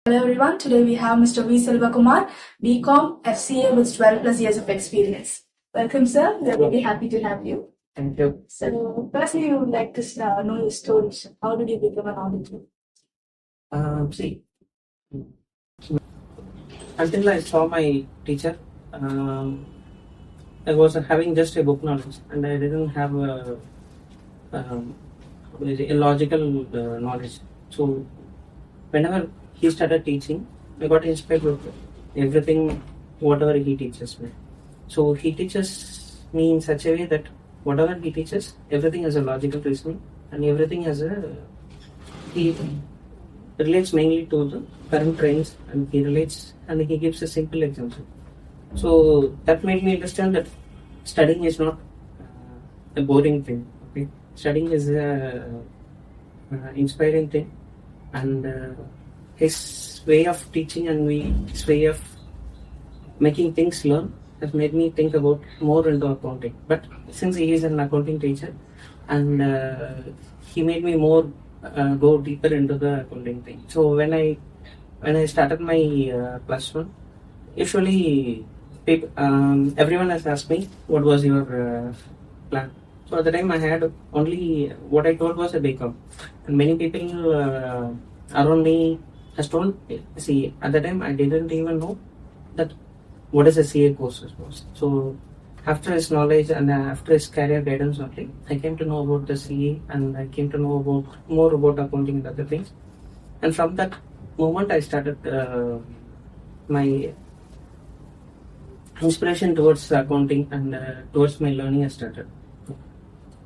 Hello everyone, today we have Mr. V. Selvakumar, BCom, FCA with 12 plus years of experience. Welcome sir, we are very happy to have you. Thank you. So firstly we would like to know your story. How did you become an auditor? See, until I saw my teacher, I was having just a book knowledge and I didn't have a logical knowledge. So whenever he started teaching, I got inspired with everything, whatever he teaches me. So he teaches me in such a way that whatever he teaches, everything has a logical reasoning and everything has he relates mainly to the current trends, and he relates and he gives a simple example. So that made me understand that studying is not a boring thing. Okay, studying is a inspiring thing, and his way of teaching and his way of making things learn has made me think about more into accounting. But since he is an accounting teacher, and he made me more go deeper into the accounting thing. So when I started my plus one, usually everyone has asked me what was your plan. So at the time I had only what I told was a BCom, and many people around me has told. See, at the time I didn't even know that what is a CA course was. So after his knowledge and after his career guidance only, I came to know about the CA, and I came to know more about accounting and other things. And from that moment, I started my inspiration towards accounting, and towards my learning has started.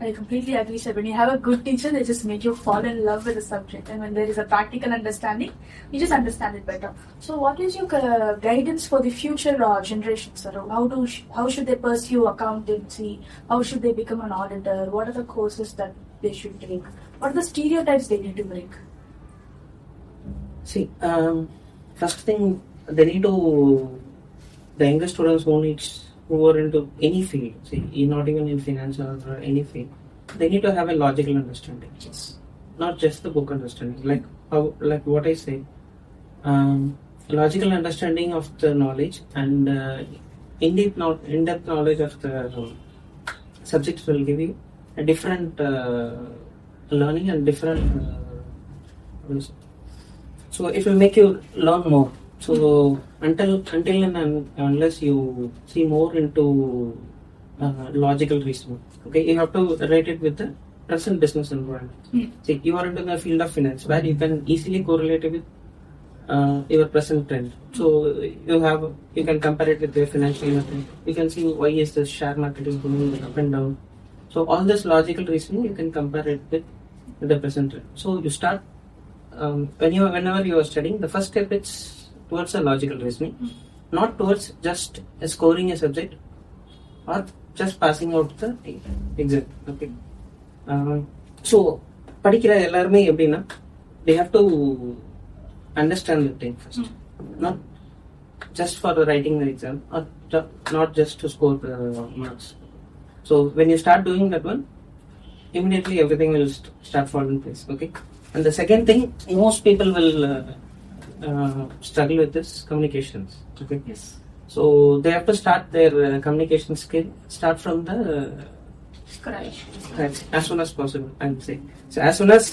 I completely agree, sir. When you have a good teacher, they just make you fall in love with the subject, and when there is a practical understanding, you just understand it better. So, what is your guidance for the future generation, sir? How should they pursue accountancy? How should they become an auditor? What are the courses that they should take? What are the stereotypes they need to break? See, first thing they need to, the younger students who are into any field, see, not even in finance or any field, they need to have a logical understanding. Yes. Not just the book understanding. Like what I say, logical understanding of the knowledge, and in-depth knowledge of the subjects will give you a different learning and different. So it will make you learn more. So until and unless you see more into logical reasoning, okay, you have to relate it with the present business environment. See, you are into the field of finance where you can easily correlate it with your present trend. So you can compare it with the financial market. You can see why is the share market is going up and down. So all this logical reasoning you can compare it with the present trend. So you start whenever you are studying, the first step is towards a logical reasoning, not towards just scoring a subject or just passing out the exam. Okay. So படிக்கிற எல்லாருமே எப்படின்னா they have to understand the thing first, not just for writing the exam or not just to score the marks. So when you start doing that one, immediately everything will start falling in place. Okay. And the second thing, most people will struggle with this communications. Okay. Yes. So they have to start their communication skill from the Scratch as soon as possible, I would say. So as soon as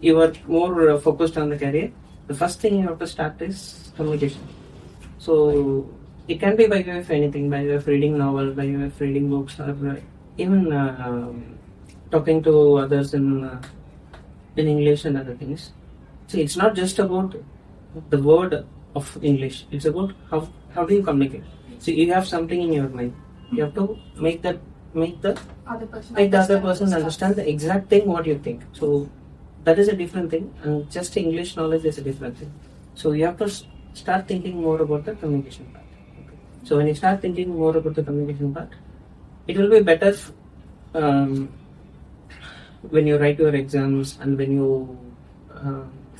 you are more focused on the career, the first thing you have to start is communication. So it can be by way of anything, by way of reading novels, by way of reading books, or even talking to others in English and other things. See, it's not just about the word of English. It's about how do you communicate. So you have something in your mind. You have to make the other person understand the exact thing what you think. So that is a different thing, and just English knowledge is a different thing. So you have to start thinking more about the communication part. Okay. So when you start thinking more about the communication part, it will be better when you write your exams, and when you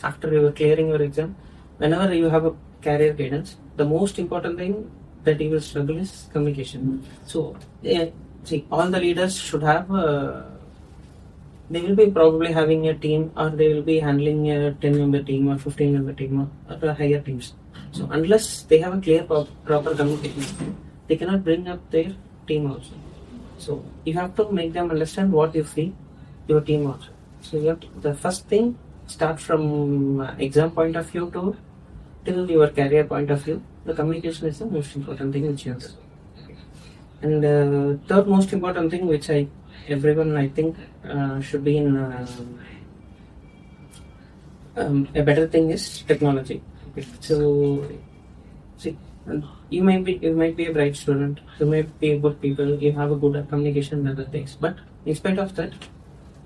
after you are clearing your exam, whenever you have a career guidance, the most important thing that you will struggle is communication. So see, all the leaders should have they will be probably having a team, or they will be handling a 10-member team or 15-member team or higher teams. So unless they have a clear proper communication, they cannot bring up their team also. So you have to make them understand what you feel, your team also. So you have to, the first thing, start from exam point of view to till your career point of view. The communication is the most important thing which you have to do. And third most important thing which everyone I think should be in a better thing is technology. Okay. So see, you might be a bright student, you might be a good people, you have a good communication and other things, but in spite of that,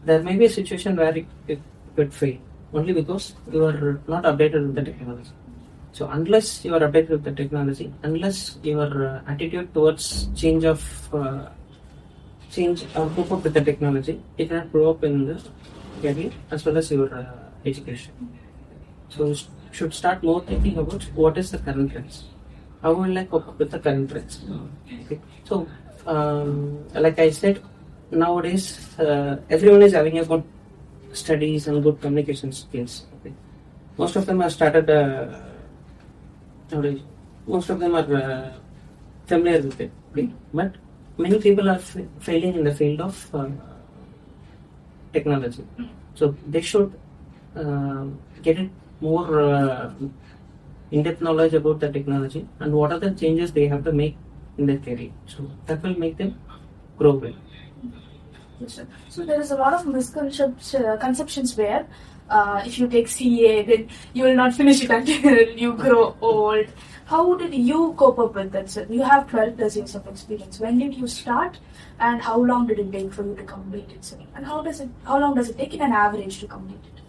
there may be a situation where it could fail only because you are not updated with the technology. So unless you are updated with the technology, unless your attitude towards change or cope up with the technology, it cannot grow up in the career as well as your education. So you should start more thinking about what is the current trends. How will I cope up with the current trends? Okay. So like I said, nowadays everyone is having a good studies and good communication skills. Okay. Most of them have started. Most of them are familiar with it, okay? But many people are failing in the field of technology. So they should get it more in-depth knowledge about the technology and what are the changes they have to make in their career. So that will make them grow well. Yes, sir. So there is a lot of misconceptions where if you take CA, then you will not finish it until you grow old. How did you cope up with that, sir? You have 12 plus years of experience. When did you start, and how long did it take for you to complete it, sir? And how long does it take in an average to complete it?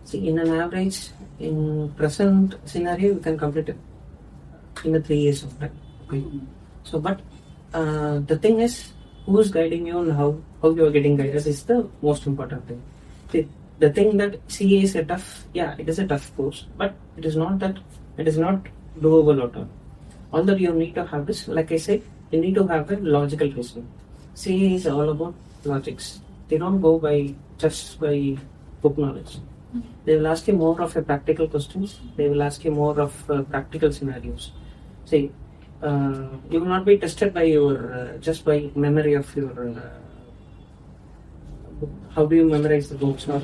See, in an average, in present scenario, you can complete it in the 3 years of time. Okay. So, but the thing is, who is guiding you and how you are getting guided is the most important thing. See, the thing that CA is a tough, it is a tough course, but it is not doable at all. All that you need to have is, like I said, you need to have a logical reasoning. CA is all about logics. They don't go just by book knowledge. They will ask you more of a practical questions. They will ask you more of practical scenarios. See, you will not be tested by your just by memory of your. How do you memorize the books? Or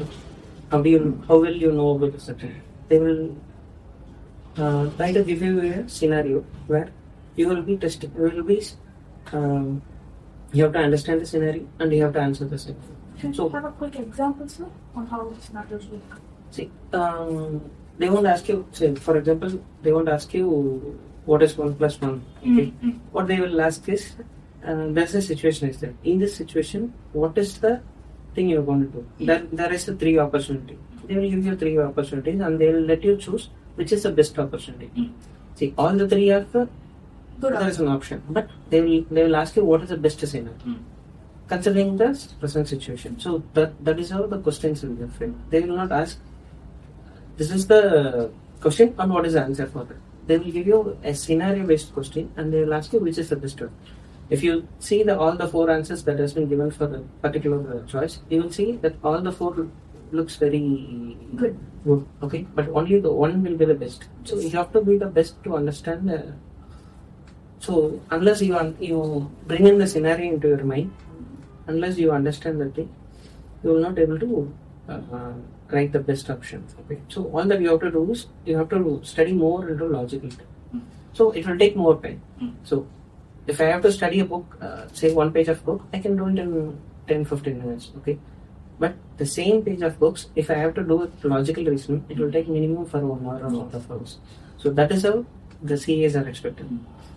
how will you know about the subject? They will try to give you a scenario where you will be tested. You have to understand the scenario and you have to answer the scenario. Can you have a quick example, sir, on how scenarios work? See, they won't ask you. Say, for example, they won't ask you what is 1 plus 1. Okay? What they will ask is, there's a situation is there. In this situation, what is the thing you're going to do? There is a 3 opportunity. They will give you 3 opportunities and they will let you choose which is the best opportunity. See, all the 3 are there is an option, but they will ask you what is the best scenario considering the present situation. So that is how the questions will be framed. They will not ask this is the question and what is the answer for that. They will give you a scenario based question and they will ask you which is the best one. If you see all the 4 answers that has been given for the particular choice, you will see that all the 4 looks very good. Okay, but only the one will be the best. So you have to be the best to understand. So unless you bring in the scenario into your mind, unless you understand the thing, you will not be able to write the best option. Okay, so all that you have to do is you have to study more into logical. So it will take more time. So if I have to study a book, say 1 page of book, I can do it in 10-15 minutes. Okay, but the same page of books, if I have to do it logical reasoning, it will take minimum for 1 hour or 1.5 hours. So that is how the CAs are expected.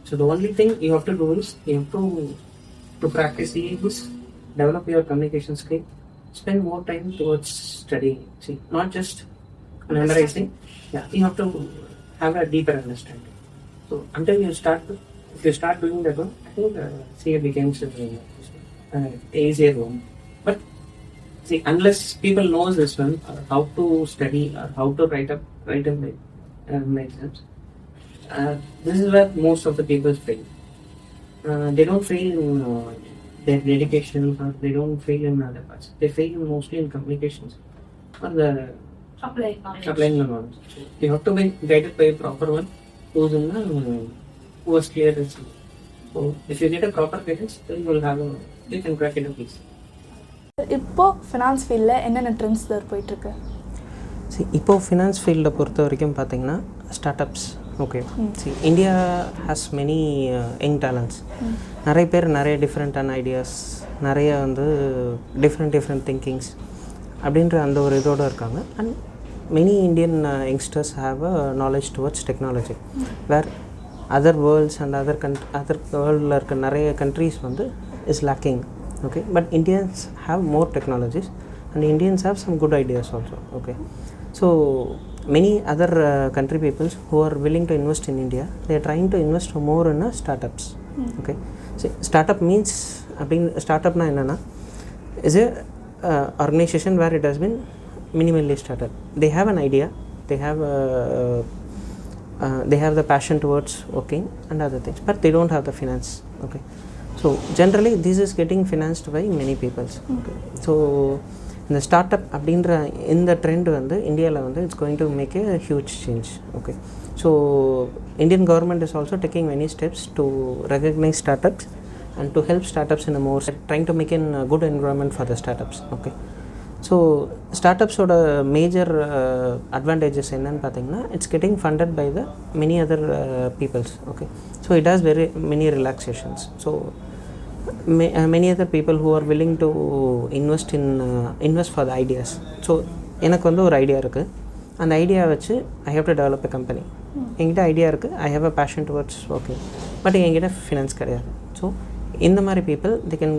So the only thing you have to do is you have to practice CAs, develop your communication skill, spend more time towards studying. See, not just memorizing. You have to have a deeper understanding. So until you start, if you start doing that one, I think CA becomes easier one. But see, unless people knows this one, or how to study or how to write in the exams, this is where most of the people fail. They don't fail in their dedication, or they don't fail in other parts. They fail mostly in communications or the applying knowledge. Applying the knowledge. You have to be guided by a proper one who's in the who was clear. So if you get a proper guidance, then you can crack it at least. இப்போ finance ஃபீல்டில் என்னென்ன trends தான் போயிட்டுருக்கு? இப்போது finance ஃபீல்டை பொறுத்த வரைக்கும் பார்த்தீங்கன்னா start-ups. Okay, India has many young talents. நிறைய பேர் நிறைய டிஃப்ரெண்ட்டான ஐடியாஸ், நிறைய வந்து டிஃப்ரெண்ட் திங்கிங்ஸ் அப்படின்ற அந்த ஒரு இதோடு இருக்காங்க. And many Indian youngsters have a knowledge towards technology, where other worlds and other வேர்ல்டில் இருக்க நிறைய கண்ட்ரீஸ் வந்து is lacking. Okay, but Indians have more technologies and Indians have some good ideas also. Okay, so many other country peoples who are willing to invest in India, they are trying to invest more in startups. Okay, so startup means, startup na enna is a organization where it has been minimally started. They have an idea, they have the passion towards working and other things, but they don't have the finance. Okay, so generally this is getting financed by many peoples. Okay, so இந்த start அப்படின்ற இந்த trend வந்து இந்தியாவில் வந்து it's going to make a huge change. Okay, so Indian government is also taking many steps to recognise start and to help start in a more trying to make in good environment for the start. Okay, so ஸ்டார்ட் அப்ஸோட major advantages என்னன்னு பார்த்தீங்கன்னா, it's getting funded by the many other peoples. Okay, so it has very many relaxations. So many other people who are willing to invest for the ideas. So எனக்கு வந்து ஒரு idea இருக்குது, அந்த idea வச்சு I have to develop a company. என்கிட்ட idea இருக்குது, I have a fashion towards working, but என்கிட்ட finance கிடையாது. ஸோ இந்த மாதிரி people they can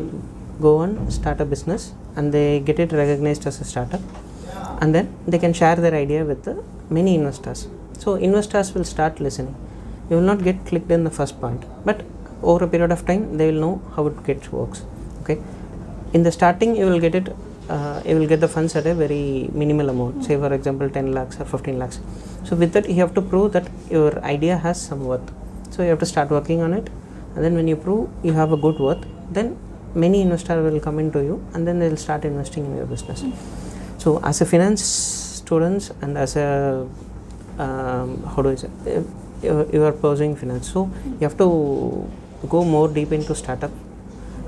go and start a business and they get it recognized as a startup, and then they can share their idea with many investors. So investors will start listening. You will not get clicked in the first point, but over a period of time they will know how it works. Okay, in the starting you will get the funds at a very minimal amount, say for example 10 lakhs or 15 lakhs. So with that you have to prove that your idea has some worth. So you have to start working on it, and then when you prove you have a good worth, then many investors will come into you and then they will start investing in your business. So as a finance students and as a how do I say, you are pursuing finance, so you have to go more deep into startup.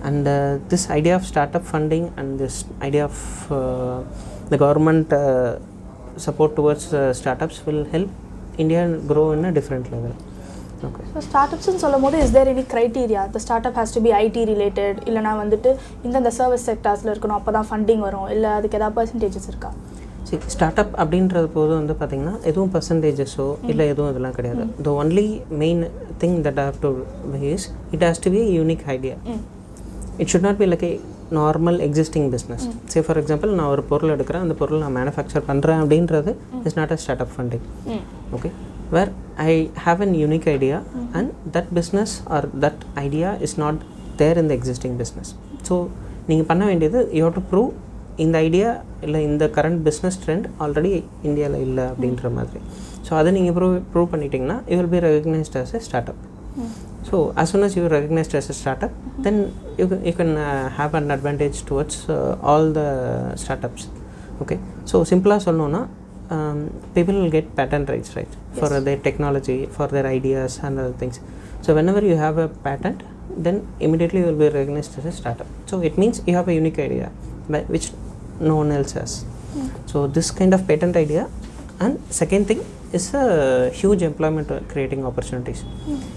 And this idea of startup funding and this idea of the government support towards startups will help India grow in a different level. Okay, so startups ன்னு சொல்லும்போது is there any criteria? The startup has to be IT related, இல்லைனா வந்துட்டு இந்த service செக்டார்ஸில் இருக்கணும், அப்போ தான் funding வரும், இல்லை அதுக்கு ஏதாவது பர்சன்டேஜஸ் இருக்கா? சரி, ஸ்டார்ட் அப் அப்படின்றது போது வந்து பார்த்திங்கன்னா எதுவும் பர்சன்டேஜஸோ இல்லை எதுவும் இதெல்லாம் கிடையாது. The only main thing that have to is it has to be unique idea. It should not be like A normal existing business. Say for example நான் ஒரு பொருள் எடுக்கிறேன், அந்த பொருள் நான் மேனுஃபேக்சர் பண்ணுறேன் அப்படின்றது is not a start up funding. Okay, where I have an unique idea and that business or that idea is not there in the existing business. So நீங்கள் பண்ண வேண்டியது you have to prove இந்த idea இல்லை இந்த current business trend already இந்தியாவில் இல்லை அப்படின்ற மாதிரி. ஸோ அதை நீங்கள் ப்ரூவ் பண்ணிட்டீங்கன்னா you will be recognized as a startup. So as soon as you are recognized as a startup, then you can have an advantage towards all the startups. Okay, so simple சொல்லணும்னா people will get patent rights, right? Yes. For their technology, for their ideas and other things. So whenever you have a patent, then immediately you will be recognized as a startup. So it means you have a unique idea which no one else has. So this kind of patent idea. And second thing is a huge employment creating opportunities.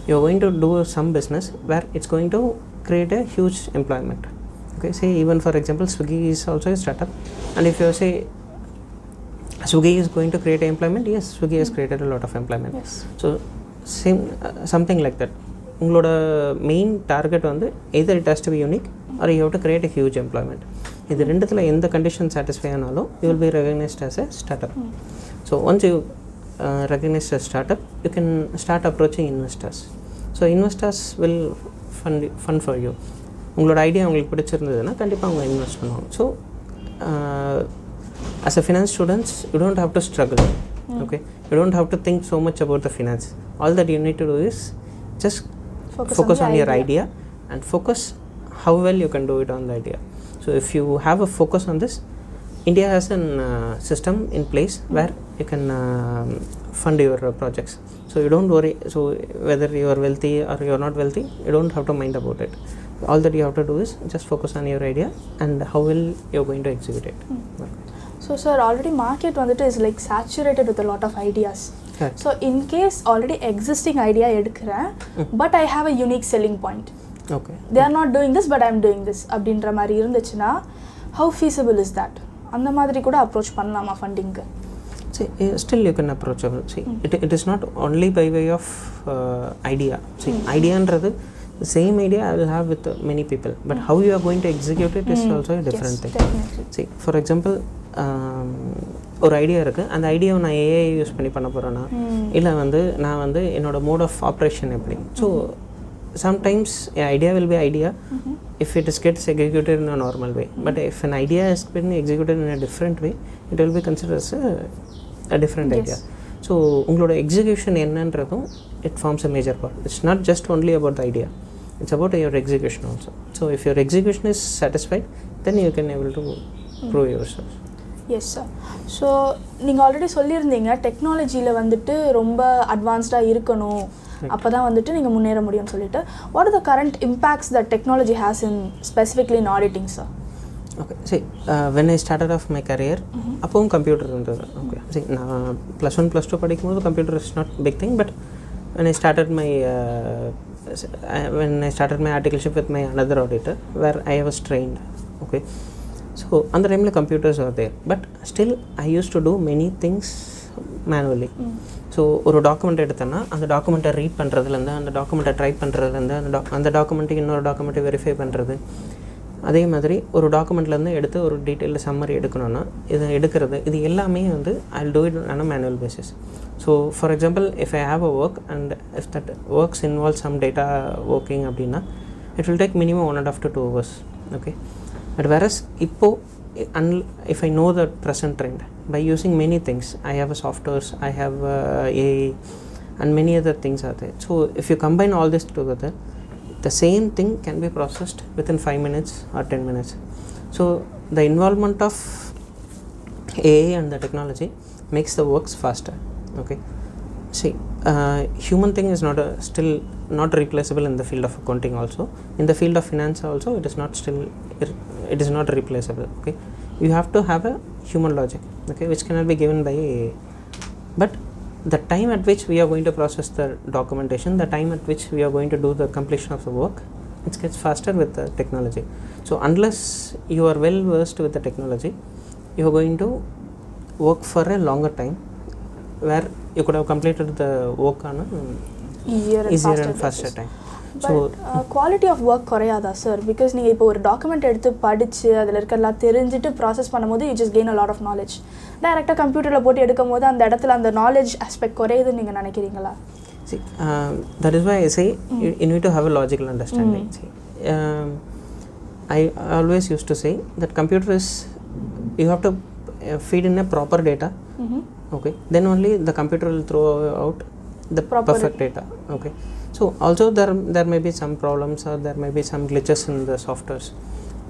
You are going to do some business where it's going to create a huge employment. Okay, say even for example Swiggy is also a startup, and if you say Swiggy is going to create employment, yes, Swiggy has created a lot of employment. Yes. So same something like that. உங்களோட main target வந்து either it has to be unique or you have to create a huge employment. இது ரெண்டுத்தில் எந்த condition satisfy ஆனாலும் you will be recognized as a startup. So once you recognized as startup, you can start approaching investors. So investors will fund for you. உங்களோட idea உங்களுக்கு பிடிச்சிருந்ததுன்னா கண்டிப்பாக அவங்க invest பண்ணுவாங்க. So as a finance students, you don't have to struggle. Okay, you don't have to think so much about the finance. All that you need to do is just focus on your idea and focus how well you can do it on the idea. So if you have a focus on this, India has an system in place where you can fund your projects. So you don't worry. So whether you are wealthy or you are not wealthy, you don't have to mind about it. All that you have to do is just focus on your idea and how well you're going to execute it. So sir, already market vandittu is like saturated with a lot of ideas. Correct. So in case already existing idea edukren, but I have a unique selling point. Okay. They are not doing this, but I am doing this. அப்படின்ற மாதிரி இருந்துச்சுன்னா, how feasible is that? அந்த மாதிரி கூட approach பண்ணலாமா ஃபண்டிங்க்கு? See, still you can approach. See, it is not only by way of idea. See, idea என்றது the same idea I will have with many people, but how you are going to execute it is also a different thing. Definitely. See, for example, ஒரு idea இருக்குது, அந்த ஐடியாவை நான் AI use பண்ணி பண்ண போகிறேன்னா, இல்லை நான் என்னோட மோட் ஆஃப் ஆப்ரேஷன் எப்படி. So sometimes an idea will be idea if it is gets executed in a normal way, but if an idea has been executed in a different way, it will be considered as a different idea. So ungaloda execution ennandradum, it forms a major part. It's not just only about the idea, it's about your execution also. So if your execution is satisfied, then you can able to prove yourself. Yes sir. So நீங்கள் already சொல்லியிருந்தீங்க டெக்னாலஜியில் வந்துட்டு ரொம்ப அட்வான்ஸ்டாக இருக்கணும், அப்போ தான் வந்துட்டு நீங்கள் முன்னேற முடியும்னு சொல்லிட்டு. What are the current impacts that technology has in specifically in auditing sir? Okay, see, when I started off my career, அப்போவும் கம்ப்யூட்டர் இருந்தது. ஓகே, see, நான் +1 +2 படிக்கும்போது computer is not big thing, but when I started my articleship with my another auditor where I was trained, okay, so அந்த டைமில் computers are there, but still I used to do many things manually. So ஒரு document எடுத்தேன்னா அந்த டாக்குமெண்ட்டை read பண்ணுறதுலேருந்து, அந்த டாக்குமெண்ட்டை type பண்ணுறதுலேருந்து, அந்த டாக்குமெண்ட்டுக்கு இன்னொரு டாக்குமெண்ட்டை வெரிஃபை பண்ணுறது, அதே மாதிரி ஒரு டாக்குமெண்ட்லேருந்து எடுத்து ஒரு டீட்டெயிலில் சம்மரி எடுக்கணும்னா இதை எடுக்கிறது, இது எல்லாமே I will do it on a manual basis. So for example, if I have a work and if that works involve some data working அப்படின்னா இட் வில் டேக் மினிமம் 1.5 to 2 hours. Okay, but whereas இப்போது if I know the present trend by using many things, I have a softwares, I have AI and many other things are there. So if you combine all this together, the same thing can be processed within 5 minutes or 10 minutes. So the involvement of AI and the technology makes the works faster. Okay, see, human thing is still not replaceable in the field of accounting also. In the field of finance also, it is not replaceable. Okay, you have to have a human logic, okay, which cannot be given by AI. But the time at which we are going to process the documentation, the time at which we are going to do the completion of the work, it gets faster with the technology. So unless you are well versed with the technology, you are going to work for a longer time where you could have completed the work on a easier and faster time. So quality of work குறையாதா sir? Because நீங்கள் இப்போ ஒரு document எடுத்து படித்து அதில் இருக்கலாம் தெரிஞ்சுட்டு process பண்ணும்போது you just gain a lot of knowledge. டைரெக்டாக கம்ப்யூட்டரில் போட்டு எடுக்கும் போது அந்த இடத்துல அந்த நாலேஜ் ஆஸ்பெக்ட் குறையுதுன்னு நீங்கள் நினைக்கிறீங்களா? See, that is why I say you need to have a logical understanding. See, I always used to say that computer is, you have to feed in a proper data. Okay, then only the computer will throw out the perfect data. Okay, so also there may be some problems or there may be some glitches in the softwares,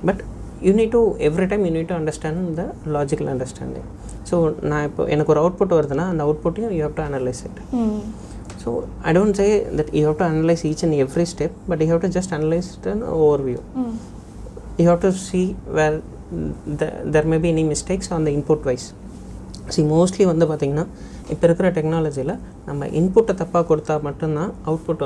but you need to, every time you need to understand the logical understanding. So நான் இப்போ எனக்கு ஒரு output வருதுன்னா அந்த அவுட்புட்டையும் you have to analyze it. So I don't say that you have to analyze each and every step, but you have to just analyze an overview. You have to see where there may be any mistakes on the input wise. See, mostly பார்த்தீங்கன்னா இப்போ இருக்கிற டெக்னாலஜியில் நம்ம இன்புட்டை தப்பாக கொடுத்தா மட்டும்தான் output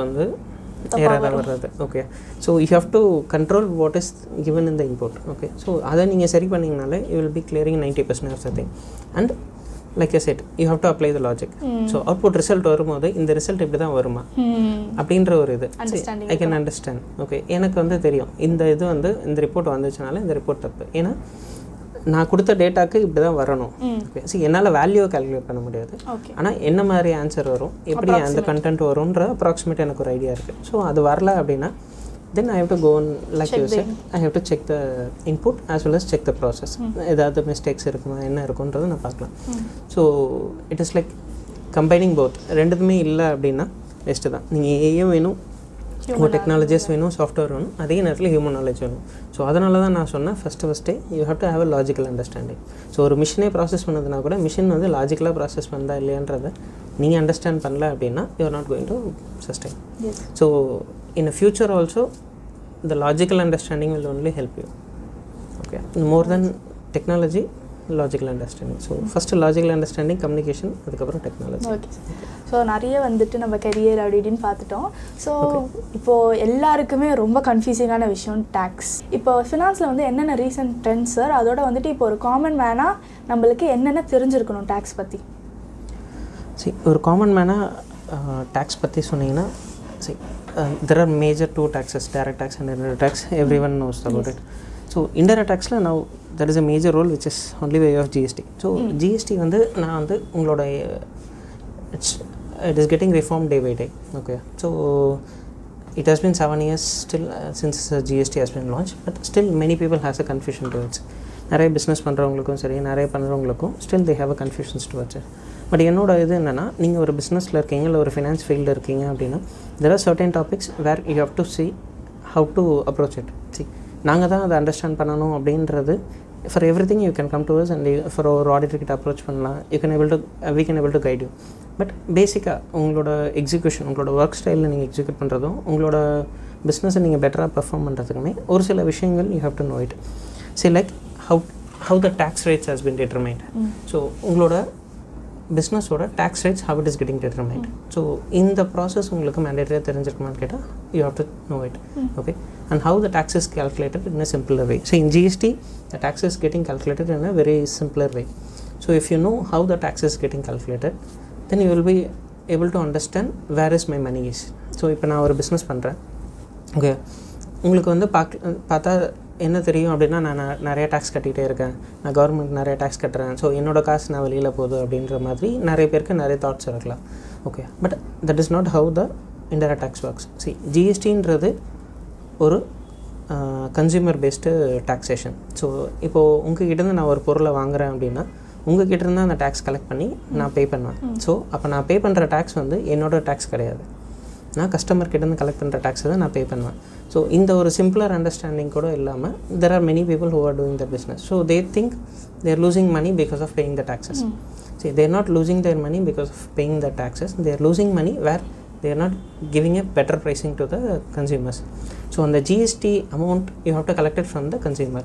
எரராக வர்றது. Okay, so you have to control what is given in the input. Okay, so அதை நீங்கள் சரி பண்ணிங்கனாலே you will be clearing 90% of the thing. And like I said, you have to apply the logic. So output result வரும்போது இந்த result இப்படி தான் வருமா அப்படின்ற ஒரு இது ஐ கேன் அண்டர்ஸ்டாண்ட். ஓகே, எனக்கு தெரியும் இந்த இது இந்த ரிப்போர்ட் வந்துச்சுனால இந்த ரிப்போர்ட் தப்பு, ஏன்னா நான் கொடுத்த டேட்டாக்கு இப்படி தான் வரணும். ஓகே, ஸோ என்னால் வேல்யூவை கால்குலேட் பண்ண முடியாது, ஆனால் என்ன மாதிரி ஆன்சர் வரும், எப்படி அந்த கண்டென்ட் வரும்ன்ற அப்ராக்சிமேட் எனக்கு ஒரு ஐடியா இருக்குது. ஸோ அது வரல அப்படின்னா then I have to go on, like you said, I have to check the input as well as check the process. ஏதாவது மிஸ்டேக்ஸ் இருக்குமா என்ன இருக்குன்றதை நான் பார்க்கலாம். So it is like combining both. ரெண்டுத்துமே இல்லை அப்படின்னா பெஸ்ட்டு தான். நீங்கள் ஏயும் வேணும், உங்கள் டெக்னாலஜிஸ் வேணும், சாஃப்ட்வேர் வேணும், அதே நேரத்தில் ஹியூமன் நாலேஜ் வேணும். ஸோ அதனால தான் நான் சொன்னேன் ஃபஸ்ட்டே you have to have a logical understanding. So ஒரு மிஷினே ப்ராசஸ் பண்ணதுனா கூட மிஷின் வந்து லாஜிக்கலாக ப்ராசஸ் பண்ணதா இல்லையான்றதை நீங்கள் அண்டர்ஸ்டாண்ட் பண்ணல அப்படின்னா you are not going to sustain. So in a future also the logical understanding will only help you. Okay, more than technology, logical understanding. So first logical understanding, communication, அதுக்கப்புறம் technology. Okay. So நிறைய வந்துட்டு நம்ம career அப்படின்னு பார்த்துட்டோம். So இப்போது எல்லாருக்குமே ரொம்ப கன்ஃபியூசிங்கான விஷயம் டேக்ஸ். இப்போ ஃபினான்ஸில் வந்து என்னென்ன ரீசன்ட் ட்ரெண்ட்ஸ் சார், அதோட வந்துட்டு இப்போ ஒரு காமன் மேனாக நம்மளுக்கு என்னென்ன தெரிஞ்சிருக்கணும் டேக்ஸ் பற்றி? சரி, ஒரு காமன் மேனாக டேக்ஸ் பற்றி சொன்னீங்கன்னா, சரி, there are major two taxes, direct tax and indirect tax. Everyone knows about it. So indirect tax la now there is a major role which is only way of GST. So GST வந்து நான் வந்து உங்களோட it is getting reformed day by day. Okay, so it has been 7 years still since GST has been launched, but still many people has a confusion towards it. நிறைய business பண்ணுறவங்களுக்கும் சரி, நிறைய பண்ணுறவங்களுக்கும் still they have a confusions towards it. But என்னோட இது என்னென்னா, நீங்கள் ஒரு பிஸ்னஸில் இருக்கீங்க, இல்லை ஒரு ஃபினான்ஸ் ஃபீல்டில் இருக்கீங்க அப்படின்னா there are certain topics where you have to see how to approach it. See, நாங்கள் தான் அதை அண்டர்ஸ்டாண்ட் பண்ணணும் அப்படின்றது for every thing you can come to us and for ஒரு ஆடிட்டர்கிட்ட அப்ரோச் பண்ணலாம். We can able to guide you. But பேசிக்காக உங்களோட எக்ஸிக்யூஷன், உங்களோட ஒர்க் ஸ்டைலில் நீங்கள் எக்ஸிக்யூட் பண்ணுறதும் உங்களோட பிஸ்னஸை நீங்கள் பெட்டராக பெர்ஃபார்ம் பண்ணுறதுக்குமே ஒரு சில விஷயங்கள் you have to know it. See like how the tax rates has been determined. So உங்களோட பிஸ்னஸோட tax rates how it is getting determined. So இந்த ப்ராசஸ் உங்களுக்கு மேண்டேட்டரியாக தெரிஞ்சிருக்குமான்னு கேட்டால் you have to know it. Okay, and how the tax is calculated in a simpler way. So in GST the tax is getting calculated in a very simpler way. So if you know how the tax is getting calculated, then you will be able to understand where is my money is. So இப்போ நான் ஒரு business பண்ணுறேன். Okay, உங்களுக்கு வந்து பார்த்தா என்ன தெரியும் அப்படின்னா, நான் நிறைய டேக்ஸ் கட்டிகிட்டே இருக்கேன், நான் கவர்மெண்ட் நிறைய டேக்ஸ் கட்டுறேன், ஸோ என்னோட காசு நான் வெளியில் போகுது அப்படின்ற மாதிரி நிறைய பேருக்கு நிறைய தாட்ஸ் இருக்கலாம். Okay, but that is not how the indirect tax works. See, ஜிஎஸ்டின்றது ஒரு கன்சியூமர் பேஸ்டு டாக்ஸேஷன். ஸோ இப்போது உங்ககிட்டேருந்து நான் ஒரு பொருளை வாங்குகிறேன் அப்படின்னா உங்ககிட்டேருந்து அந்த டேக்ஸ் கலெக்ட் பண்ணி நான் பே பண்ணுவேன். ஸோ அப்போ நான் பே பண்ணுற டேக்ஸ் வந்து என்னோட டேக்ஸ் கிடையாது, நான் கஸ்டமர் கிட்டேருந்து கலெக்ட் பண்ணுற டேக்ஸை தான் நான் பே பண்ணுவேன். ஸோ இந்த ஒரு சிம்பிளர் அண்டர்ஸ்டாண்டிங் கூட இல்லாமல் there are many people who are doing the business. So they think they are losing money because of paying the taxes. See, they are not losing their money because of paying the taxes. They are losing money where they are not giving a better pricing to the consumers. So on the GST amount you have to collect it from the consumer.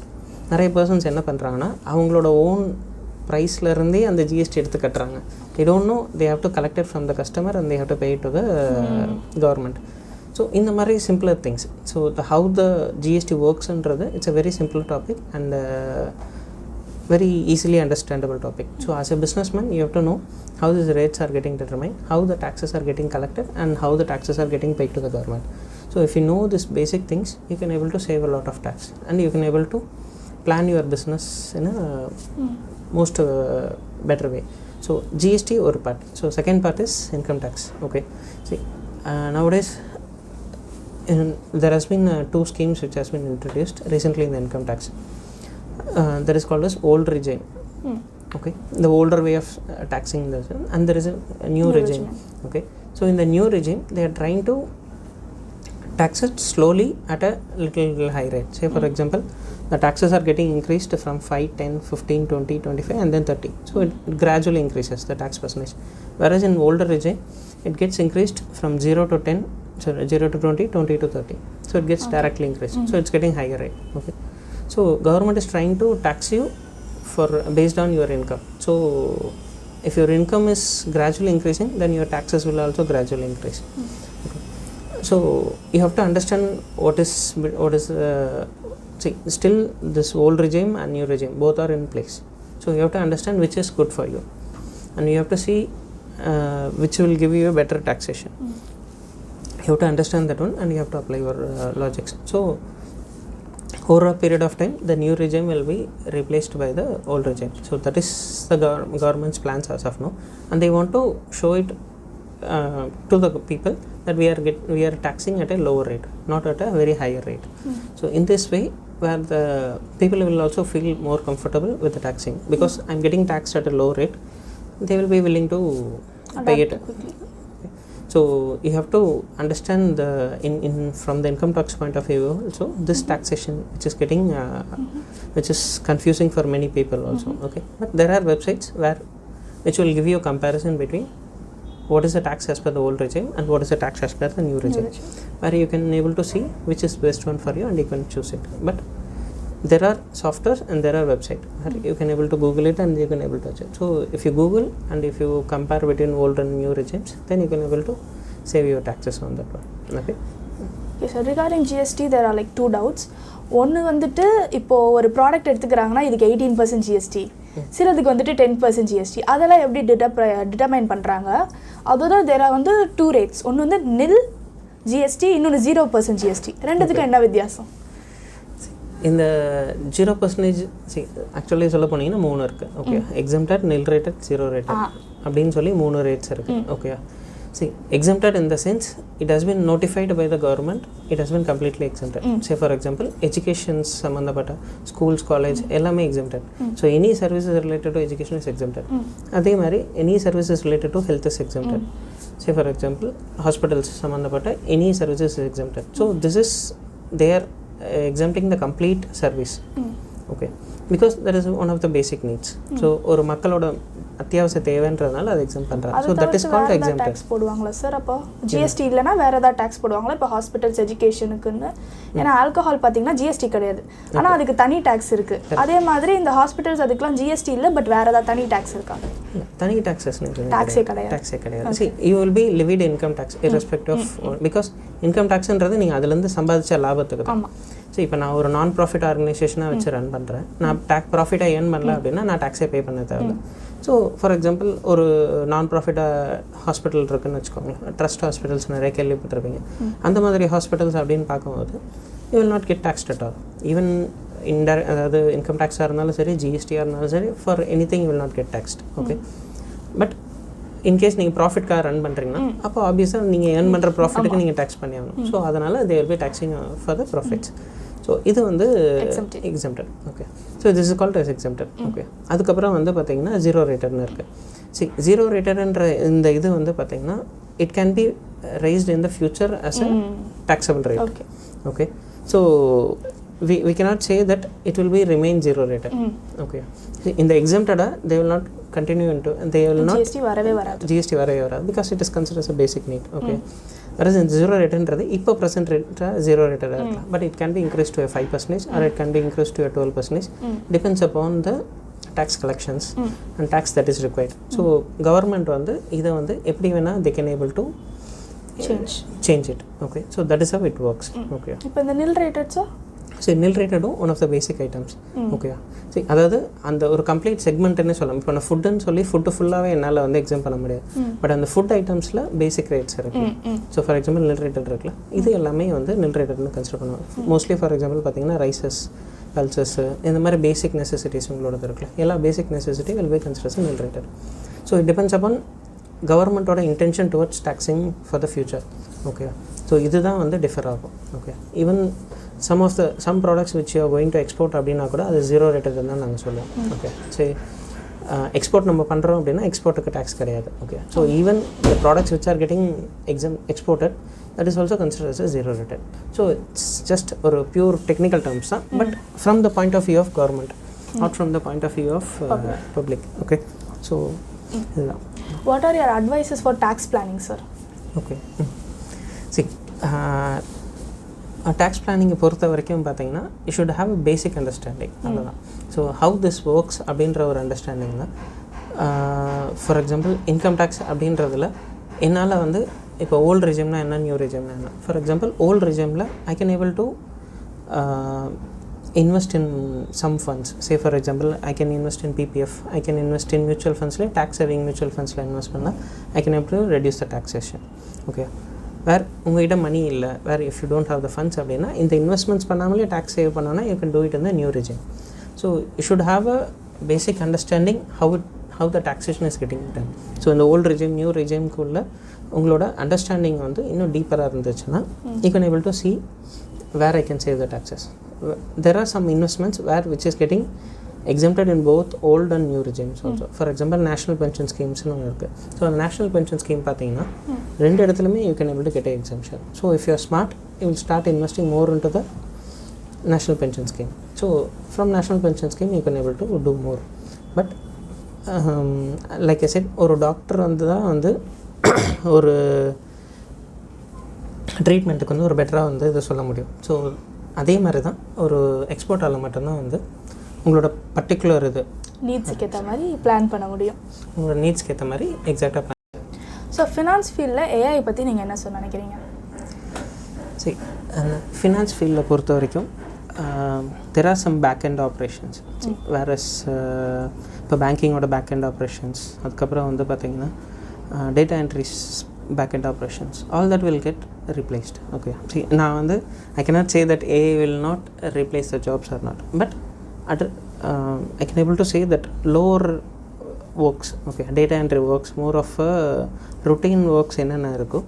நிறைய persons என்ன பண்ணுறாங்கன்னா அவங்களோட own ப்ரைஸ்லேருந்தே அந்த GST எடுத்து கட்டுறாங்க. they don't know they have to collect it from the customer and they have to pay it to the government. So இந்த மாதிரி simpler things. So how the GST works என்றது it's a very simple topic and very easily understandable topic. So as a businessman you have to know how these rates are getting determined, how the taxes are getting collected and how the taxes are getting paid to the government. So if you know these basic things you can able to save a lot of tax and you can able to plan your business in a most better way. So GST or part. So second part is income tax. Okay, see nowadays there has been two schemes which has been introduced recently in the income tax. That is called as old regime. Okay, the older way of taxing this, and there is a new regime. Okay, so in the new regime they are trying to tax it slowly at a little high rate. Say for example the taxes are getting increased from 5, 10, 15, 20, 25 and then 30. So it gradually increases the tax percentage, whereas in older regime it gets increased from 0 to 10, sorry 0 to 20, 20 to 30. So it gets directly increased. So it's getting higher rate. Okay, so government is trying to tax you for based on your income. So if your income is gradually increasing then your taxes will also gradually increase. Okay. So you have to understand what is see, still this old regime and new regime both are in place. So you have to understand which is good for you and you have to see which will give you a better taxation. You have to understand that one and you have to apply your logics. So over a period of time the new regime will be replaced by the old regime. So that is the government's plans as of now, and they want to show it to the people that we are taxing at a lower rate, not at a very higher rate. So in this way where the people will also feel more comfortable with the taxing, because I'm getting taxed at a low rate, they will be willing to pay it. So you have to understand the from the income tax point of view also this taxation which is getting which is confusing for many people also. Okay, but there are websites which will give you a comparison between what is the tax as per the old regime and what is the tax as per the new regime, where you can able to see which is best one for you and you can choose it. But there are softwares and there are websites where you can able to Google it and you can able to check. So if you Google and if you compare between old and new regimes, then you can able to save your taxes on that one. Okay. Okay, so regarding GST, there are like two doubts. ஒன்று வந்துட்டு இப்போது ஒரு product எடுத்துக்கிறாங்கன்னா இதுக்கு 18% GST, சிலதுக்கு வந்துட்டு 10% GST, அதெல்லாம் எப்படி determine பண்ணுறாங்க? அதோட தேர் ஆர் வந்து 2 rates. ஒன்று வந்து நில் ஜிஎஸ்டி, இன்னொன்று 0% ஜிஎஸ்டி. ரெண்டுத்துக்கும் என்ன வித்தியாசம்? இந்த 0% ஆக்சுவலி சொல்ல போனீங்கன்னா 3 இருக்குது. ஓகே, எக்ஸம்டட், நில் ரேட்டட், 0 ரேட்டட் அப்படின்னு சொல்லி 3 ரேட்ஸ் இருக்குது. Okay, see, exempted in the sense it has been notified by the government, it has been completely exempted. Say for example, education sambandhapatta schools, college ellame exempted. So any services related to education is exempted. Adhe mari any services related to health is exempted. Say for example, hospitals sambandhapatta any services is exempted. So this is they are exempting the complete service. Okay, because that is one of the basic needs. So ஒரு மக்களோட அத்தியாவசிய தேவைன்றதுனால அதை exempt பண்ணுறாங்க. So that is called exempted. Tax போடுவாங்களா சார்? அப்போ GST இல்லைனா வேறு ஏதாவது டேக்ஸ் போடுவாங்களா? இப்போ ஹாஸ்பிட்டல்ஸ், எஜுகேஷனுக்குன்னு. ஏன்னா ஆல்கஹால் பார்த்தீங்கன்னா ஜிஎஸ்டி கிடையாது, ஆனால் அதுக்கு தனி டேக்ஸ் இருக்குது. அதே மாதிரி இந்த ஹாஸ்பிட்டல்ஸ் அதுக்கெலாம் ஜிஎஸ்டி இல்லை, பட் வேறு ஏதாவது தனி டேக்ஸ் இருக்காங்க? தனி டாக்ஸே கிடையாது. டாக்ஸே கிடையாது. See, you will be levied income tax irrespective of, because income டேக்ஸ்ன்றது நீங்கள் அதுலேருந்து சம்பாதிச்ச லாபத்துக்கு தான். ஸோ இப்போ நான் ஒரு நான் ப்ராஃபிட் ஆர்கனைசேஷனாக வச்சு ரன் பண்ணுறேன், நான் ப்ராஃபிட்டாக ஏர்ன் பண்ணல அப்படின்னா நான் டேக்ஸே பே பண்ண தேவையில்லை. ஸோ ஃபார் எக்ஸாம்பிள் ஒரு நான் ப்ராஃபிட்டாக ஹாஸ்பிட்டல் இருக்குதுன்னு வச்சுக்கோங்களேன், ட்ரஸ்ட் ஹாஸ்பிட்டல்ஸ் நிறைய கேள்விப்பட்டிருப்பீங்க. அந்த மாதிரி ஹாஸ்பிட்டல்ஸ் அப்படின்னு பார்க்கும்போது you will not get taxed at all. Even அதாவது இன்கம் டேக்ஸாக இருந்தாலும் சரி, ஜிஎஸ்டியாக இருந்தாலும் சரி, for any thing you will not get taxed. Okay, but in case நீங்கள் ப்ராஃபிட்காக ரன் பண்ணுறீங்கன்னா அப்போ ஆப்வியஸாக நீங்கள் ஏர்ன் பண்ணுற ப்ராஃபிட்டுக்கு நீங்கள் டேக்ஸ் பண்ணி ஆகணும். ஸோ அதனால் they will be taxing for the profits. So இது வந்து exempted. Okay, so this is called as exempted. Okay, அதுக்கப்புறம் வந்து பார்த்தீங்கன்னா 0 ரேட்டட்னு இருக்குது. சி, 0 ரேட்டட்ன்ற இந்த இது வந்து பார்த்தீங்கன்னா it can be raised in the future as a taxable rate. Okay, so we cannot say that it will be remain 0 rated. Okay, in the exempted they will not continue into, they will not GST வரவே வராது because it is considered as a basic need. Okay, whereas in 0 rated இப்போ present rate 0 rated இருக்கலாம், but it can be increased to a 5% or it can be increased to a 12%, depends upon the tax collections and tax that is required. So government வந்து இதை வந்து எப்படி வேணா they can able to change it. Okay, so that is how it works. Okay, இப்போ இந்த nil rated sir, so nil rated one of the basic items. Okay, see, அதாவது அந்த ஒரு கம்ப்ளீட் செக்மெண்ட்னு சொல்லலாம். இப்போ நான் ஃபுட்டுன்னு சொல்லி ஃபுட்டு ஃபுல்லாகவே என்னால் வந்து எக்ஸாம் பண்ண முடியாது, பட் அந்த ஃபுட் ஐட்டம்ஸில் பேசிக் ரேட்ஸ் இருக்கு. So for example nil rated இருக்குல்ல, இது எல்லாமே வந்து nil ratedனு கன்சிடர் பண்ணுவாங்க. மோஸ்ட்லி ஃபார் எக்ஸாம்பிள் பார்த்தீங்கன்னா ரைசஸ், பல்சஸ்ஸு, இந்த மாதிரி பேசிக் நெசசிட்டிஸ் உங்களோட இருக்குல்ல, எல்லா basic necessity will be considers nil rated. So it depends upon கவர்மெண்ட்டோட intention towards taxing for the future. Okay, so இதுதான் வந்து டிஃபர் ஆகும். Okay, even some products which you are going to export அப்படின்னா கூட அது 0 rated தான் நாங்கள் சொல்லுவோம். ஓகே, சரி, எக்ஸ்போர்ட் நம்ம பண்ணுறோம் அப்படின்னா எக்ஸ்போர்ட்டுக்கு டேக்ஸ் கிடையாது. Okay, so even the products which are getting exported that is also considered as a 0 rated. So it's just ஒரு pure technical terms தான், but from the point of view of government, not from the point of view of public. Okay, so what are your advices for tax planning, sir? Okay, see, tax planning பொறுத்த வரைக்கும் பார்த்தீங்கன்னா you should have a basic understanding. அவ்வளோதான். So how this works அப்படின்ற ஒரு understanding தான். For example income tax அப்படின்றதுல என்னால் வந்து இப்போ ஓல்டு ரெஜிம்னா என்ன, நியூ ரெஜிம்னா என்ன. ஃபார் எக்ஸாம்பிள் ஓல்டு ரெஜிமில் I can able to invest in some funds. Say for example, I can invest in PPF, I can invest in mutual funds, like tax saving mutual funds la invest panna I can able to reduce the taxation. Okay, where உங்ககிட்ட money இல்லை, where if you don't have the funds அப்படின்னா இந்த investments பண்ணாமலே tax save பண்ணோன்னா you can do it in the new regime. So you should have a basic understanding how the taxation is getting done. So இந்த old regime new ரெஜிம்குள்ள உங்களோட understanding வந்து இன்னும் டீப்பராக இருந்துச்சுன்னா you can able to see where I can save the taxes. There are some investments which is getting exempted in both old and new regimes also. For example, national pension schemes ஒன்று இருக்குது. So அந்த national pension scheme பார்த்தீங்கன்னா ரெண்டு இடத்துலையுமே you can able to get an exemption. So if you are smart, you will start investing more into the national pension scheme. So from national pension scheme you can able to do more. But like I said, ஒரு doctor வந்து தான் வந்து ஒரு ட்ரீட்மெண்ட்டுக்கு வந்து ஒரு பெட்டராக வந்து இதை சொல்ல முடியும். ஸோ அதே மாதிரி தான் ஒரு எக்ஸ்போர்ட்டால் மட்டும்தான் வந்து உங்களோட பர்டிகுலர் இது நீட்ஸுக்கு ஏற்ற மாதிரி பிளான் பண்ண முடியும். உங்களோட நீட்ஸ்க்கு ஏற்ற மாதிரி எக்ஸாக்டாக பிளான். ஸோ ஃபினான்ஸ் ஃபீல்டில் ஏஐ பற்றி நீங்கள் என்ன சொல்ல நினைக்கிறீங்க? சரி, ஃபினான்ஸ் ஃபீல்டில் பொறுத்த வரைக்கும் there are some backend operations. whereas இப்போ பேங்கிங்கோட backend operations, அதுக்கப்புறம் வந்து பார்த்திங்கன்னா data entries backend operations, all that will get replaced. Okay, see, நான் வந்து I cannot say that AI will not replace the jobs or not, but I can able to say that lower works, okay, data entry works, more of routine works என்னென்ன இருக்கோ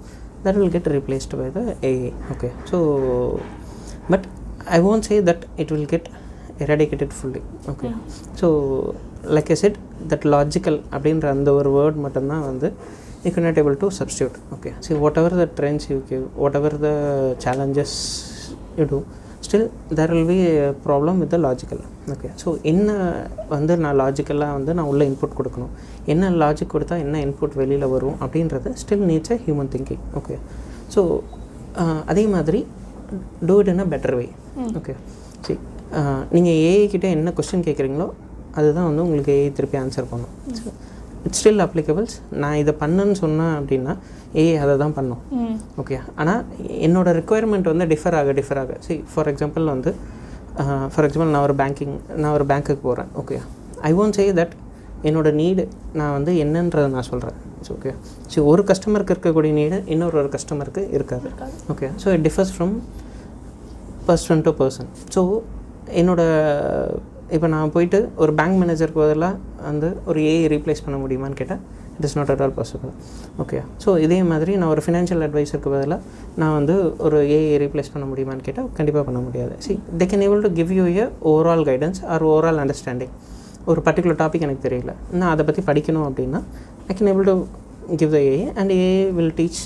that will get replaced by the AI. Okay, so but I won't say that it will get eradicated fully. Okay, so like I said, that logical அப்படின்ற அந்த ஒரு word மட்டும்தான் வந்து you cannot able to substitute. Okay, see, whatever the trends you give, whatever the challenges you do, still there will be a problem with the logical. Okay, so என்ன வந்து நான் லாஜிக்கலாக வந்து நான் உள்ள இன்புட் கொடுக்கணும், என்ன லாஜிக் கொடுத்தா என்ன இன்புட் வெளியில் வரும் அப்படின்றது still needs a human thinking. Okay, so அதே மாதிரி do it in a better way. Okay, see, நீங்கள் ஏஐ கிட்டே என்ன கொஸ்டின் கேட்குறீங்களோ அதுதான் வந்து உங்களுக்கு ஏஐ திருப்பி ஆன்சர் பண்ணும். It's still applicables. நான் இதை பண்ணுன்னு சொன்னேன் அப்படின்னா ஏஐ அதை தான் பண்ணும். ஓகே, ஆனால் என்னோடய ரிக்குயர்மெண்ட் வந்து டிஃபர் ஆக சரி, ஃபார் எக்ஸாம்பிள் வந்து நான் ஒரு பேங்க்குக்கு போகிறேன். Okay, I won't say that என்னோடய நீடு நான் வந்து என்னன்றதை நான் சொல்கிறேன். ஓகே, ஸோ ஒரு கஸ்டமருக்கு இருக்கக்கூடிய நீடு இன்னொரு கஸ்டமருக்கு இருக்காது. Okay, so it differs from person to person. So இப்போ நான் போயிட்டு ஒரு பேங்க் மேனேஜருக்கு பதிலாக வந்து ஒரு ஏஐ ரீப்ளேஸ் பண்ண முடியுமான்னு கேட்டால் it is not at all possible. Okay, so இதே மாதிரி நான் ஒரு ஃபினான்ஷியல் அட்வைஸருக்கு பதிலாக நான் வந்து ஒரு ஏஐ ரீப்ளேஸ் பண்ண முடியுமான்னு கேட்டால் கண்டிப்பாக பண்ண முடியாது. See, they can able to give you a overall guidance or overall understanding. ஒரு பர்டிகுலர் டாபிக் எனக்கு தெரியல, நான் அதை பற்றி படிக்கணும் அப்படின்னா I can able to give the AI and AI will teach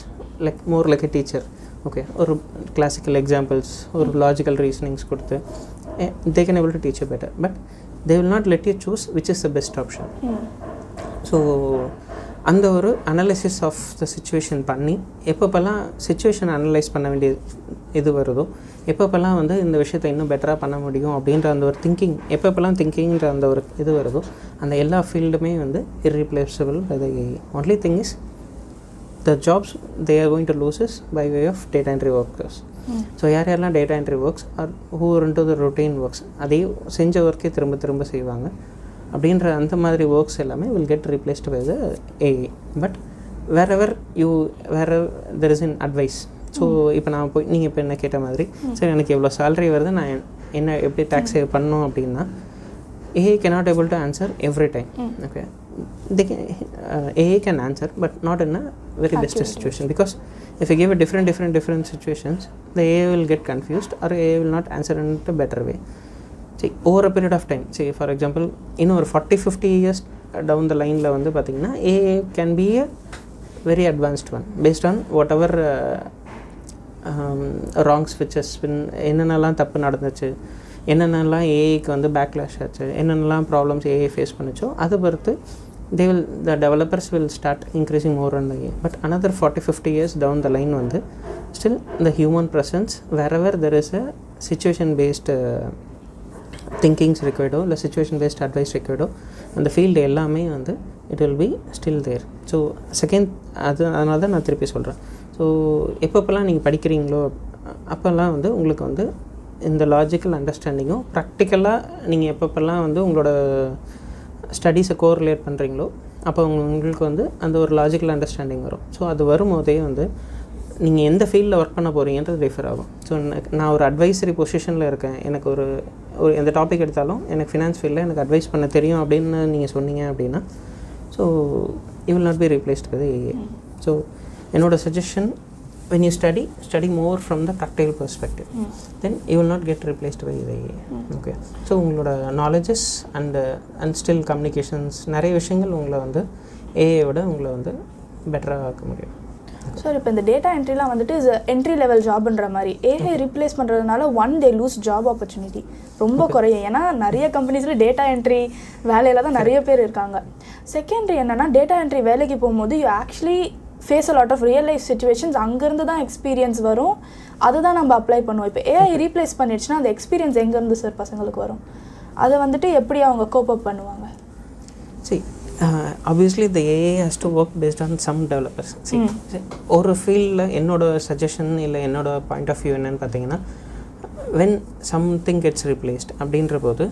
like more like a teacher. Okay, ஒரு classical examples, ஒரு லாஜிக்கல் ரீசனிங்ஸ் கொடுத்து they can able to teach you better, but they will not let you choose which is the best option. So அந்த ஒரு analysis of the situation பண்ணி எப்பப்பெல்லாம் situation analyse பண்ண வேண்டிய இது வருதோ, எப்பப்பெல்லாம் வந்து இந்த விஷயத்தை இன்னும் பெட்டராக பண்ண முடியும் அப்படின்ற அந்த ஒரு திங்கிங், எப்பப்பெல்லாம் திங்கிங்கிற அந்த ஒரு இது வருதோ அந்த எல்லா ஃபீல்டுமே வந்து irreplaceable by the AI. Only thing is the jobs they are going to lose is by way of data entry workers. So யாரெல்லாம் data entry works or who into the routine works, அதே செஞ்ச ஒர்க்கே திரும்ப செய்வாங்க அப்படின்ற அந்த மாதிரி works எல்லாமே will get replaced by the AI. But where there is in advice. So இப்போ நான் போய் நீங்கள் இப்போ என்ன கேட்ட மாதிரி, சரி எனக்கு எவ்வளோ சேலரி வருது, நான் என்ன எப்படி டேக்ஸ் சேவ் பண்ணணும் அப்படின்னா AI cannot able to answer every time. Okay, AI can answer, but not in a very best situation, because if you give a different situations, the AI will get confused or AI will not answer in a better way. See, over a period of time, say for example in over 40-50 years down the line la vandu pathina AI can be a very advanced one based on whatever wrong switches என்னென்னலாம் தப்பு நடந்துச்சு, என்னென்னலாம் ஏஐக்கு வந்து backlash ஆச்சு, என்னென்னலாம் problems AI face பண்ணிச்சோ அதை பொறுத்து the developers will start increasing more on the AI. But another 40-50 years down the line வந்து still the human presence, wherever there is a situation based thinkings required இல்லை situation based advice required, அந்த field எல்லாமே வந்து it will be still there. So second அதனால தான் நான் திருப்பி சொல்கிறேன். ஸோ எப்பப்பெல்லாம் நீங்கள் படிக்கிறீங்களோ அப்போல்லாம் வந்து உங்களுக்கு வந்து இந்த லாஜிக்கல் அண்டர்ஸ்டாண்டிங்கும் ப்ராக்டிக்கலாக நீங்கள் எப்பப்பெல்லாம் வந்து உங்களோட ஸ்டடீஸை கோரிலேட் பண்ணுறீங்களோ அப்போ உங்களுக்கு வந்து அந்த ஒரு லாஜிக்கல் அண்டர்ஸ்டாண்டிங் வரும். ஸோ அது வரும்போதே வந்து நீங்கள் எந்த ஃபீல்டில் ஒர்க் பண்ண போகிறீங்கன்றது டிஃபர் ஆகும். ஸோ நான் ஒரு அட்வைசரி பொசிஷனில் இருக்கேன், எனக்கு ஒரு எந்த டாபிக் எடுத்தாலும் எனக்கு ஃபினான்ஸ் ஃபீல்டில் எனக்கு அட்வைஸ் பண்ண தெரியும் அப்படின்னு நீங்கள் சொன்னீங்க அப்படின்னா so you will not be replaced with AI. So என்னோடய suggestion, when you study more from the practical perspective, then you will not get replaced by the AI. Okay, so உங்களோட knowledges and still communications நிறைய விஷயங்கள் உங்களை வந்து AI விட உங்களை வந்து பெட்டராக ஆக்க முடியும். சார் இப்போ இந்த டேட்டா என்ட்ரிலாம் வந்துட்டு இஸ் என்ட்ரி லெவல் ஜாப்ன்ற மாதிரி ஏஐ ரீப்ளேஸ் பண்ணுறதுனால தே லூஸ் ஜாப் ஆப்பர்ச்சுனிட்டி ரொம்ப குறையும். ஏன்னா நிறைய கம்பெனிஸில் டேட்டா என்ட்ரி வேலையில் தான் நிறைய பேர் இருக்காங்க. செகண்டரி என்னென்னா டேட்டா என்ட்ரி வேலைக்கு போகும்போது you actually face a lot of real life situations. அங்கேருந்து தான் எக்ஸ்பீரியன்ஸ் வரும், அதை தான் நம்ம அப்ளை பண்ணுவோம். இப்போ ஏஐ ரீப்ளேஸ் பண்ணிடுச்சுன்னா அந்த எக்ஸ்பீரியன்ஸ் எங்கேருந்து சார் பசங்களுக்கு வரும்? அதை வந்துட்டு எப்படி அவங்க கோப் அப் பண்ணுவாங்க? சரி, obviously the AI has to work based on some developers. See, ஒரு ஃபீல்டில் என்னோட சஜஷன் இல்லை என்னோட பாயிண்ட் ஆஃப் வியூ என்னன்னு பார்த்தீங்கன்னா, when something gets replaced அப்படின்ற போது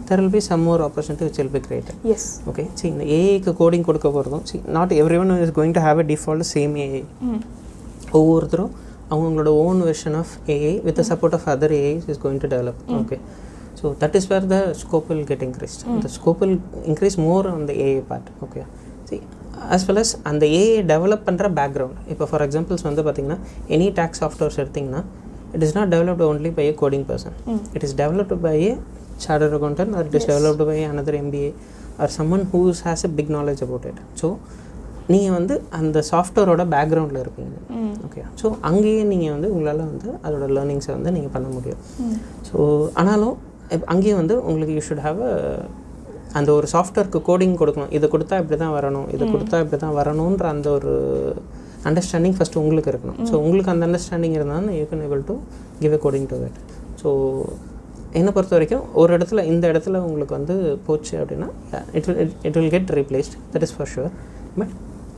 there will be some more opportunity which will be created. Yes. Okay, see, இந்த ஏஐக்கு கோடிங் கொடுக்க போகிறதும், see, not everyone is going to have a default same AI. ஒவ்வொருத்தரும் அவங்களோட own version of AI with the support of other AIs is going to develop. Okay, so that is where the scope will get increased. The scope will increase more on the AI part. Okay, see, as well as அந்த AI develop பண்ணுற background. இப்போ for examples வந்து பார்த்தீங்கன்னா, any tax softwares எடுத்திங்கன்னா, it is not developed only by a coding person. It is developed by a chartered accountant, or it is developed by another MBA or someone who has a big knowledge about it. So நீங்கள் வந்து அந்த சாஃப்ட்வேரோட பேக்ரவுண்டில் இருப்பீங்க. Okay, so அங்கேயே நீங்கள் வந்து உங்களால் வந்து அதோட லேர்னிங்ஸை வந்து நீங்கள் பண்ண முடியும். ஸோ ஆனாலும் அங்கேயும் வந்து உங்களுக்கு யூ ஷுட் ஹாவ் அந்த ஒரு சாஃப்ட்வேருக்கு கோடிங் கொடுக்கணும். இதை கொடுத்தா இப்படி தான் வரணும், இதை கொடுத்தா இப்படி தான் வரணுன்ற அந்த ஒரு அண்டர்ஸ்டாண்டிங் ஃபஸ்ட்டு உங்களுக்கு இருக்கணும். ஸோ உங்களுக்கு அந்த அண்டர்ஸ்டாண்டிங் இருந்தால் you can able to give a coding to that. So என்னை பொறுத்த வரைக்கும் ஒரு இடத்துல இந்த இடத்துல உங்களுக்கு வந்து போச்சு அப்படின்னா இட் will get replaced, that is for sure. But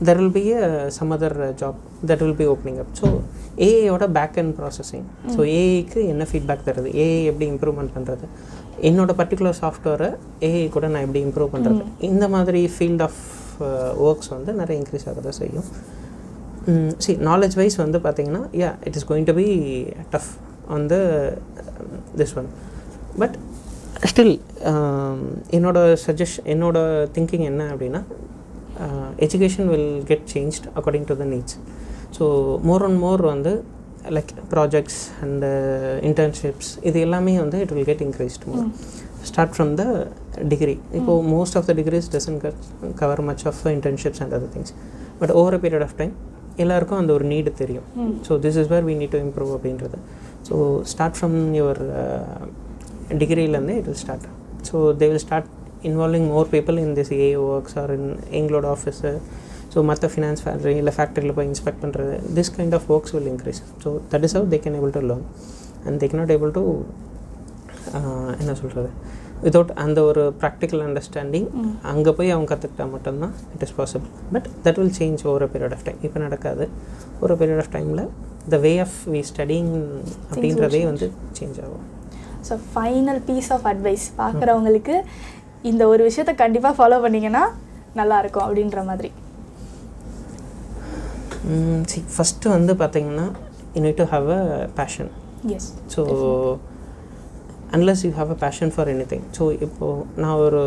there will be some other job that will be opening up. So AI ஓட backend processing, so AIக்கு என்ன ஃபீட்பேக் தருது, AI எப்படி இம்ப்ரூவ்மெண்ட் பண்ணுறது, என்னோட பர்டிகுலர் சாஃப்ட்வேரை AI கூட நான் எப்படி இம்ப்ரூவ் பண்ணுறது, இந்த மாதிரி ஃபீல்ட் ஆஃப் ஒர்க்ஸ் வந்து நிறைய இன்க்ரீஸ் ஆக தான் செய்யும். see, knowledge wise வந்து பார்த்தீங்கன்னா, it is going to be tough on this one, but still என்னோட திங்கிங் என்ன அப்படின்னா, education will get changed according to the needs. So more and more வந்து like projects and internships இது எல்லாமே வந்து it will get increased more. Start from the degree. இப்போ most of the degrees doesn't cover much of internships and other things, but over a period of time எல்லாருக்கும் அந்த ஒரு need தெரியும். So this is where we need to improve அப்படின்றது. So start from your degreeலேருந்து it will start. So they will start involving more people in this AI works or in எங்களோட office, so மற்ற finance factory இல்லை ஃபேக்ட்ரியில் போய் inspect பண்ணுறது, this kind of works will increase. So that is how they can able to learn and they can not able to என்ன சொல்கிறது, without அந்த ஒரு ப்ராக்டிக்கல் அண்டர்ஸ்டாண்டிங் அங்கே போய் அவங்க கற்றுக்கிட்டா மட்டும்தான் it is possible. But that will change over a period of time. இப்போ நடக்காது, ஒரு பீரியட் ஆஃப் டைமில் the way of we studying அப்படின்றதே வந்து சேஞ்ச் ஆகும். So final piece of advice பார்க்குறவங்களுக்கு இந்த ஒரு விஷயத்தை கண்டிப்பாக ஃபாலோ பண்ணிங்கன்னா நல்லாயிருக்கும் அப்படின்ற மாதிரி. சரி, ஃபஸ்ட்டு வந்து பார்த்தீங்கன்னா you need to have a passion. Yes. So unless you have a passion for anything, so இப்போது நான் ஒரு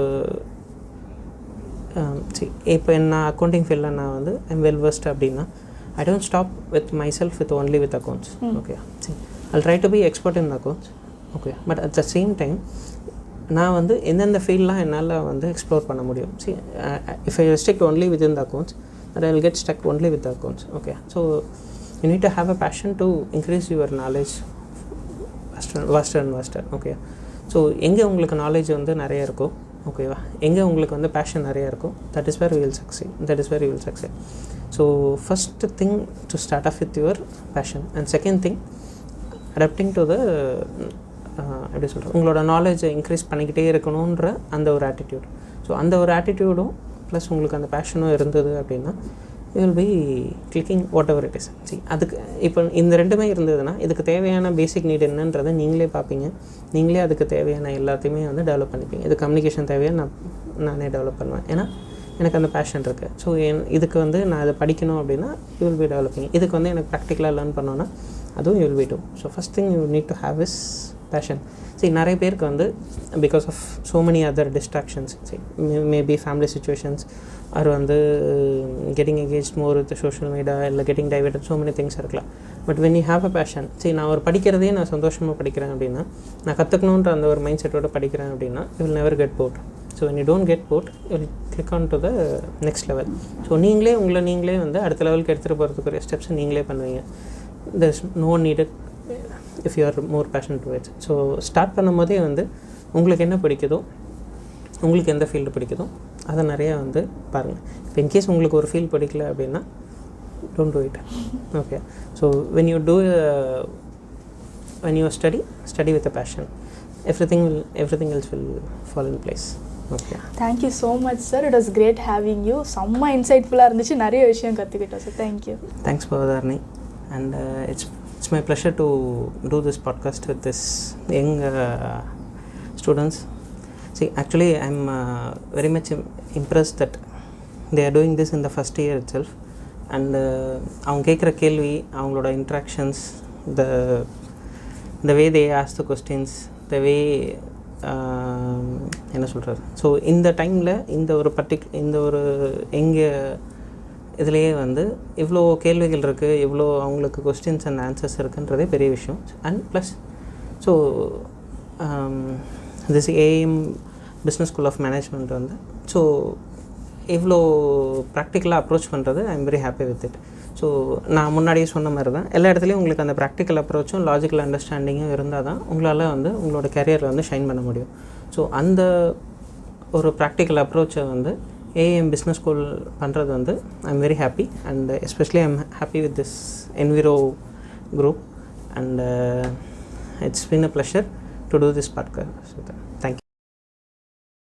இப்போ நான் அக்கௌண்டிங் ஃபீல்டில் நான் வந்து ஐம் வெல் வெர்ஸ்ட் அப்படின்னா, I don't stop with myself with only with accounts. Okay, see, I'll try to be expert in accounts. Okay, but at the same time நான் வந்து எந்தெந்த ஃபீல்டெலாம் என்னால் வந்து எக்ஸ்ப்ளோர் பண்ண முடியும். See, if I restrict only within the accounts, that I will get stuck only with the accounts. Okay, so you need to have a passion to increase your knowledge vaster and vaster. Okay, so எங்கே உங்களுக்கு knowledge வந்து நிறைய இருக்கோ, ஓகேவா, எங்கே உங்களுக்கு வந்து passion நிறையா இருக்கும், that is where we will succeed. So first thing to start off with your passion, and second thing adapting to the எப்படி சொல்கிறேன், உங்களோட நாலேஜை இன்க்ரீஸ் பண்ணிக்கிட்டே இருக்கணுன்ற அந்த ஒரு ஆட்டிடியூட். ஸோ அந்த ஒரு ஆட்டிடியூடும் ப்ளஸ் உங்களுக்கு அந்த பேஷனும் இருந்தது அப்படின்னா you will B clicking what ever it is. C, அதுக்கு இப்போ இந்த ரெண்டுமே இருந்ததுன்னா இதுக்கு தேவையான பேசிக் நீட் என்னன்றதை நீங்களே பார்ப்பீங்க, நீங்களே அதுக்கு தேவையான எல்லாத்தையுமே வந்து டெவலப் பண்ணிப்பீங்க. இது கம்யூனிகேஷன் தேவையாக நானே டெவலப் பண்ணுவேன், ஏன்னா எனக்கு அந்த பேஷன் இருக்குது. ஸோ இதுக்கு வந்து நான் அதை படிக்கணும் அப்படின்னா யூ வில் பி டெவலப்பிங். இதுக்கு வந்து எனக்கு ப்ராக்டிக்கலாக லேர்ன் பண்ணோன்னா அதுவும் you will be too. So first thing you need to have is passion. சரி, நிறைய பேருக்கு வந்து because of so many other distractions, சரி மேபி ஃபேமிலி சுச்சுவேஷன்ஸ் ஆர் வந்து getting engaged more with the social media இல்லை getting diverted, so many things இருக்கலாம். But when you have a passion, சரி நான் ஒரு படிக்கிறதே நான் சந்தோஷமாக படிக்கிறேன் அப்படின்னா, நான் கற்றுக்கணுன்ற அந்த ஒரு மைண்ட் செட்டோட படிக்கிறேன் அப்படின்னா, you will never get bored. So when you don't get bored, you will click on to the next level. So நீங்களே வந்து அடுத்த லெவலுக்கு எடுத்துகிட்டு போகிறதுக்குரிய ஸ்டெப்ஸை நீங்களே பண்ணுவீங்க. there is no one needed if you are more passionate to it. So start பண்ணும் போதே வந்து உங்களுக்கு என்ன பிடிக்குதோ, உங்களுக்கு எந்த ஃபீல்டு பிடிக்குதோ அதை நிறையா வந்து பாருங்கள். இப்போ இன்கேஸ் உங்களுக்கு ஒரு ஃபீல்டு பிடிக்கல அப்படின்னா don't do it. Okay, so when you study with a passion, everything else will fall in place. Okay, thank you so much sir, it was great having you. செம்ம இன்சைட்ஃபுல்லாக இருந்துச்சு, நிறைய விஷயம் கற்றுக்கிட்டோம் sir. Thank you. Thanks Bhavadharani, and it's my pleasure to do this podcast with this young students. See, actually I'm very much impressed that they are doing this in the first year itself, and அவங்க கேட்குற கேள்வி, அவங்களோட interactions, the way they ask the questions, the way என்ன சொல்கிறது, so இந்த டைமில் இந்த ஒரு எங்கள் இதுலேயே வந்து இவ்வளோ கேள்விகள் இருக்குது, இவ்வளோ அவங்களுக்கு கொஸ்டின்ஸ் அண்ட் ஆன்சர்ஸ் இருக்குன்றதே பெரிய விஷயம். And plus so this AM business school of management வந்து ஸோ இவ்வளோ ப்ராக்டிக்கலாக அப்ரோச் பண்ணுறது I am very happy with it. So நான் முன்னாடியே சொன்ன மாதிரி தான் எல்லா இடத்துலையும் உங்களுக்கு அந்த ப்ராக்டிக்கல் அப்ரோச்சும் லாஜிக்கல் அண்டர்ஸ்டாண்டிங்கும் இருந்தால் தான் உங்களால் வந்து உங்களோட கரியரில் வந்து ஷைன் பண்ண முடியும். ஸோ அந்த ஒரு ப்ராக்டிக்கல் அப்ரோச்சை வந்து ஏஎம் பிஸ்னஸ் ஸ்கூல் பண்ணுறது வந்து ஐ am very happy, and especially I am happy with this Enviro group, and it's been a pleasure to do this podcast.